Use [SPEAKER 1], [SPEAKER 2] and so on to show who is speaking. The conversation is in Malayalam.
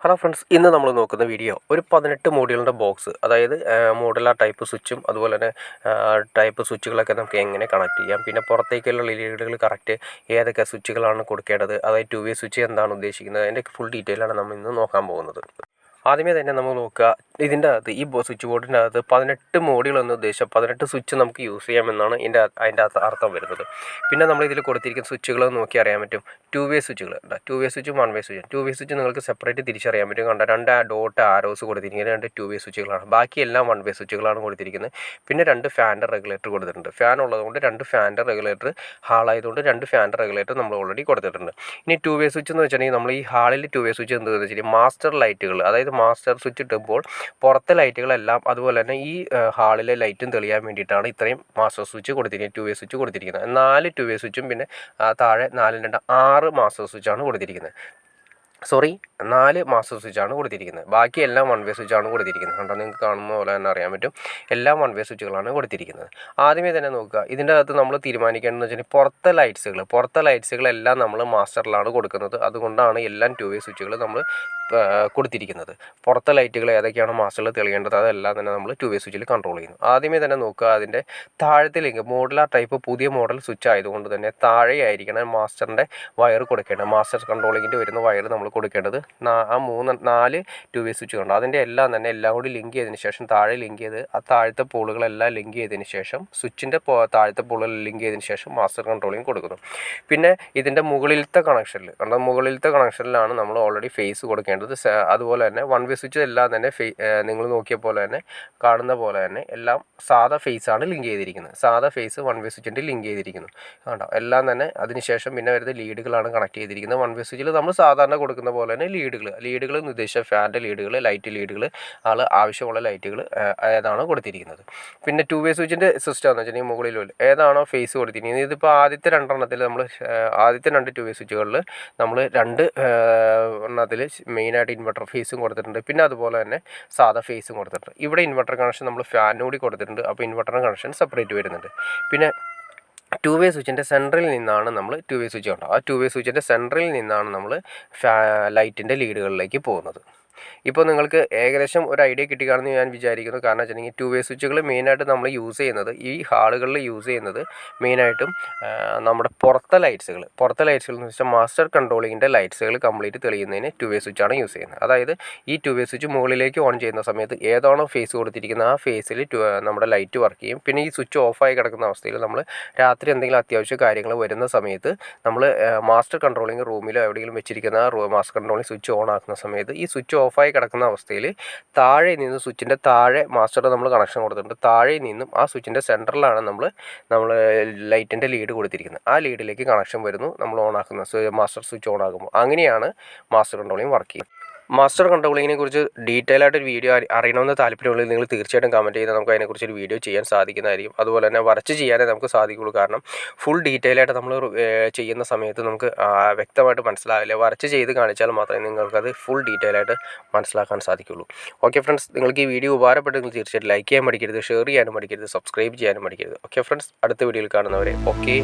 [SPEAKER 1] ഹലോ ഫ്രണ്ട്സ്, ഇന്ന് നമ്മൾ നോക്കുന്ന വീഡിയോ ഒരു 18 മോഡ്യൂളിൻ്റെ ബോക്സ്, അതായത് മോഡുലാർ ടൈപ്പ് സ്വിച്ചും അതുപോലെ തന്നെ ടൈപ്പ് സ്വിച്ചുകളൊക്കെ നമുക്ക് എങ്ങനെ കണക്ട് ചെയ്യാം, പിന്നെ പുറത്തേക്കുള്ള ലീഡുകൾ കറക്റ്റ് ഏതൊക്കെ സ്വിച്ചുകളാണ് കൊടുക്കേണ്ടത്, അതായത് 2 വേ സ്വിച്ച് എന്താണ് ഉദ്ദേശിക്കുന്നത്, അതിൻ്റെ ഫുൾ ഡീറ്റെയിലാണ് നമ്മൾ ഇന്ന് നോക്കാൻ പോകുന്നത്. ആദ്യമേ തന്നെ നമ്മൾ നോക്കുക, ഇതിൻ്റെ അകത്ത് ഈ സ്വിച്ച് ബോർഡിൻ്റെ അകത്ത് 18 മോഡ്യൂൾ എന്ന് ഉദ്ദേശം 18 സ്വിച്ച് നമുക്ക് യൂസ് ചെയ്യാമെന്നാണ് അതിൻ്റെ അകത്ത് അർത്ഥം വരുന്നത്. പിന്നെ നമ്മൾ ഇതിൽ കൊടുത്തിരിക്കുന്ന സ്വിച്ചുകൾ നോക്കി അറിയാൻ പറ്റും. 2 വേ സ്വിച്ചുകൾ ഉണ്ട്, 2 വേ സ്വിച്ചും 1 വേ സ്വിച്ചും. 2 വേ സ്വിച്ച് നിങ്ങൾക്ക് സെപ്പറേറ്റ് തിരിച്ചറിയാൻ പറ്റും. കണ്ട 2 ഡോട്ട് ആരോസ് കൊടുത്തിരിക്കുന്നത് 2 2 വേ സ്വിച്ചുകളാണ്. ബാക്കിയെല്ലാം 1 വേ സ്വിച്ചുകളാണ് കൊടുത്തിരിക്കുന്നത്. പിന്നെ 2 ഫാൻ്റെ റെഗുലേറ്റർ കൊടുത്തിട്ടുണ്ട്. ഫാൻ ഉള്ളതുകൊണ്ട് 2 ഫാൻ്റെ റെഗുലേറ്റർ, ഹാളായതുകൊണ്ട് 2 ഫാൻ്റെ റെഗുലേറ്റർ നമ്മൾ ഓൾറെഡി കൊടുത്തിട്ടുണ്ട്. ഇനി 2 വേ സ്വിച്ച് എന്ന് വെച്ചിട്ടുണ്ടെങ്കിൽ നമ്മൾ ഈ ഹാളിൽ 2 വേ സ്വിച്ച് എന്താണെന്ന് വെച്ചിട്ടുണ്ടെങ്കിൽ മാസ്റ്റർ ലൈറ്റുകൾ, അതായത് മാസ്റ്റർ സ്വിച്ച് ഇട്ടുമ്പോൾ പുറത്തെ ലൈറ്റുകളെല്ലാം അതുപോലെ തന്നെ ഈ ഹാളിലെ ലൈറ്റും തെളിയാൻ വേണ്ടിയിട്ടാണ് ഇത്രയും മാസ്റ്റർ സ്വിച്ച് കൊടുത്തിരിക്കുന്നത്, 2 വേ സ്വിച്ച് കൊടുത്തിരിക്കുന്നത്. 4 2 വേ സ്വിച്ചും പിന്നെ താഴെ 4 2 6 മാസ്റ്റർ സ്വിച്ചാണ് കൊടുത്തിരിക്കുന്നത്. 4 മാസ്റ്റർ സ്വിച്ചാണ് കൊടുത്തിരിക്കുന്നത്. ബാക്കി എല്ലാം 1 വേ സ്വിച്ചാണ് കൊടുത്തിരിക്കുന്നത്. കണ്ടോ, നിങ്ങൾക്ക് കാണുന്ന പോലെ തന്നെ അറിയാൻ പറ്റും, എല്ലാം 1 വേ സ്വിച്ചുകളാണ് കൊടുത്തിരിക്കുന്നത്. ആദ്യമേ തന്നെ നോക്കുക, ഇതിൻ്റെ അകത്ത് നമ്മൾ തീരുമാനിക്കേണ്ടതെന്ന് വെച്ചാൽ പുറത്തെ ലൈറ്റ്സുകളെല്ലാം നമ്മൾ മാസ്റ്ററിലാണ് കൊടുക്കുന്നത്. അതുകൊണ്ടാണ് എല്ലാം 2 വേ സ്വിച്ചുകൾ നമ്മൾ കൊടുത്തിരിക്കുന്നത്. പുറത്തെ ലൈറ്റുകൾ ഏതൊക്കെയാണ് മാസ്റ്ററിൽ തെളിയേണ്ടത് അതെല്ലാം തന്നെ നമ്മൾ 2 വേ സ്വിച്ചിൽ കൺട്രോൾ ചെയ്യുന്നു. ആദ്യമേ തന്നെ നോക്കുക, അതിൻ്റെ താഴത്തെ ലിങ്ക് മോഡുലാർ ടൈപ്പ് പുതിയ മോഡൽ സ്വിച്ച് ആയതുകൊണ്ട് തന്നെ താഴെയായിരിക്കണം മാസ്റ്ററിൻ്റെ വയർ കൊടുക്കേണ്ടത്. മാസ്റ്റർ കൺട്രോളിങ്ങിൻ്റെ വരുന്ന വയർ നമ്മൾ കൊടുക്കേണ്ടത് 4 2 വേ സ്വിച്ച് ഉണ്ട്. അതിൻ്റെ എല്ലാം കൂടി ലിങ്ക് ചെയ്തതിന് ശേഷം താഴെ ലിങ്ക് ചെയ്ത് ആ താഴത്തെ പോളുകളെല്ലാം ലിങ്ക് ചെയ്തതിന് ശേഷം സ്വിച്ചിൻ്റെ താഴത്തെ പോളുകൾ ലിങ്ക് ചെയ്തതിന് ശേഷം മാസ്റ്റർ കൺട്രോളിങ് കൊടുക്കുന്നു. പിന്നെ ഇതിൻ്റെ മുകളിലത്തെ കണക്ഷനിലാണ് നമ്മൾ ഓൾറെഡി ഫേസ് കൊടുക്കേണ്ടത്. അതുപോലെ തന്നെ 1 വേ സ്വിച്ച് എല്ലാം തന്നെ നിങ്ങൾ നോക്കിയ പോലെ തന്നെ കാണുന്ന പോലെ തന്നെ എല്ലാം സാധാ ഫേസാണ് ലിങ്ക് ചെയ്തിരിക്കുന്നത്. സാധാ ഫേസ് 1 വേ സ്വിച്ചിൻ്റെ ലിങ്ക് ചെയ്തിരിക്കുന്നു. കണ്ടോ, എല്ലാം തന്നെ. അതിനുശേഷം പിന്നെ വരുന്ന ലീഡുകളാണ് കണക്ട് ചെയ്തിരിക്കുന്നത്. 1 വേ സ്വിച്ചിൽ നമ്മൾ സാധാരണ കൊടുക്കുന്ന പോലെ തന്നെ ലീഡുകൾ എന്ന് ഉദ്ദേശിച്ച ഫാൻ്റെ ലീഡുകൾ, ലൈറ്റ് ലീഡുകൾ, ആവശ്യമുള്ള ലൈറ്റുകൾ ഏതാണോ കൊടുത്തിരിക്കുന്നത്. പിന്നെ 2 വേ സ്വിച്ചിൻ്റെ സിസ്റ്റം എന്ന് വെച്ചിട്ടുണ്ടെങ്കിൽ മുകളിൽ ഏതാണോ ഫേസ് കൊടുത്തിരിക്കുന്നത്, ഇതിപ്പോൾ ആദ്യത്തെ 2 എണ്ണത്തിൽ നമ്മൾ ആദ്യത്തെ 2 2 വേ സ്വിച്ചുകളിൽ നമ്മൾ 2 എണ്ണത്തിൽ മെയിനായിട്ട് ഇൻവെർട്ടർ ഫേസും കൊടുത്തിട്ടുണ്ട്. പിന്നെ അതുപോലെ തന്നെ സാധാ ഫേസും കൊടുത്തിട്ടുണ്ട്. ഇവിടെ ഇൻവെർട്ടർ കണക്ഷൻ നമ്മൾ ഫാനിനോട് കൊടുത്തിട്ടുണ്ട്. അപ്പോൾ ഇൻവെർട്ടർ കണക്ഷൻ സെപ്പറേറ്റ് വരുന്നുണ്ട്. പിന്നെ 2 വേ സ്വിച്ചിൻ്റെ സെൻറ്ററിൽ നിന്നാണ് നമ്മൾ 2 വേ സ്വിച്ച് ഉണ്ടാവും. ആ 2 വേ സ്വിച്ചിൻ്റെ സെൻറ്ററിൽ നിന്നാണ് നമ്മൾ ലൈറ്റിൻ്റെ ലീഡുകളിലേക്ക് പോകുന്നത്. ഇപ്പോൾ നിങ്ങൾക്ക് ഏകദേശം ഒരു ഐഡിയ കിട്ടിക്കാണെന്ന് ഞാൻ വിചാരിക്കുന്നു. കാരണം വെച്ചിട്ടുണ്ടെങ്കിൽ 2 വേ സ്വിച്ചുകൾ മെയിനായിട്ട് നമ്മൾ യൂസ് ചെയ്യുന്നത്, ഈ ഹാളുകളിൽ യൂസ് ചെയ്യുന്നത് മെയിനായിട്ടും നമ്മുടെ പുറത്തെ ലൈറ്റ്സുകൾ എന്ന് വെച്ചാൽ മാസ്റ്റർ കൺട്രോളിങ്ങിൻ്റെ ലൈറ്റ്സുകൾ കംപ്ലീറ്റ് തെളിയുന്നതിന് 2 വേ സ്വിച്ചാണ് യൂസ് ചെയ്യുന്നത്. അതായത് ഈ 2 വേ സ്വിച്ച് മുകളിലേക്ക് ഓൺ ചെയ്യുന്ന സമയത്ത് ഏതാണോ ഫേസ് കൊടുത്തിരിക്കുന്നത് ആ ഫേസിൽ നമ്മുടെ ലൈറ്റ് വർക്ക് ചെയ്യും. പിന്നെ ഈ സ്വിച്ച് ഓഫായി കിടക്കുന്ന അവസ്ഥയിൽ നമ്മൾ രാത്രി എന്തെങ്കിലും അത്യാവശ്യ കാര്യങ്ങൾ വരുന്ന സമയത്ത് നമ്മൾ മാസ്റ്റർ കൺട്രോളിങ് റൂമിലോ എവിടെയെങ്കിലും വെച്ചിരിക്കുന്ന മാസ്റ്റർ കൺട്രോളിങ് സ്വിച്ച് ഓൺ ആക്കുന്ന സമയത്ത് ഈ സ്വിച്ച് ഓഫായി കിടക്കുന്ന അവസ്ഥയിൽ താഴെ നിന്ന് സ്വിച്ചിൻ്റെ താഴെ മാസ്റ്ററുടെ നമ്മൾ കണക്ഷൻ കൊടുത്തിട്ടുണ്ട്. താഴെ നിന്നും ആ സ്വിച്ചിൻ്റെ സെൻറ്ററിലാണ് നമ്മൾ ലൈറ്റിൻ്റെ ലീഡ് കൊടുത്തിരിക്കുന്നത്. ആ ലീഡിലേക്ക് കണക്ഷൻ വരുന്നു നമ്മൾ ഓൺ ആക്കുന്ന മാസ്റ്റർ സ്വിച്ച് ഓൺ ആകുമ്പോൾ. അങ്ങനെയാണ് മാസ്റ്റർ കൺട്രോളിങ് വർക്ക് ചെയ്യുന്നത്. മാസ്റ്റർ കൺട്രോളിങ്ങിനെ കുറിച്ച് ഡീറ്റെയിൽ ആയിട്ട് ഒരു വീഡിയോ അറിയണമെന്ന് താല്പര്യമുണ്ടെങ്കിൽ നിങ്ങൾ തീർച്ചയായിട്ടും കമൻറ്റ് ചെയ്താൽ നമുക്ക് അതിനെക്കുറിച്ച് ഒരു വീഡിയോ ചെയ്യാൻ സാധിക്കുന്നതായിരിക്കും. അതുപോലെ തന്നെ വരച്ച് ചെയ്യാനേ നമുക്ക് സാധിക്കുള്ളൂ. കാരണം ഫുൾ ഡീറ്റെയിൽ ആയിട്ട് നമ്മൾ ചെയ്യുന്ന സമയത്ത് നമുക്ക് വ്യക്തമായിട്ട് മനസ്സിലാവില്ല. വരച്ച് ചെയ്ത് കാണിച്ചാൽ മാത്രമേ നിങ്ങൾക്കത് ഫുൾ ഡീറ്റെയിൽ ആയിട്ട് മനസ്സിലാക്കാൻ സാധിക്കുള്ളൂ. ഓക്കെ ഫ്രണ്ട്സ്, നിങ്ങൾക്ക് ഈ വീഡിയോ ഉപകാരപ്പെട്ടെങ്കിൽ തീർച്ചയായിട്ടും ലൈക്ക് ചെയ്യാൻ മടിക്കരുത്, ഷെയർ ചെയ്യാനും മടിക്കരുത്, സബ്സ്ക്രൈബ് ചെയ്യാനും മടിക്കരുത്. ഓക്കെ ഫ്രണ്ട്സ്, അടുത്ത വീഡിയോയിൽ കാണുന്നവരെ ഓക്കെ.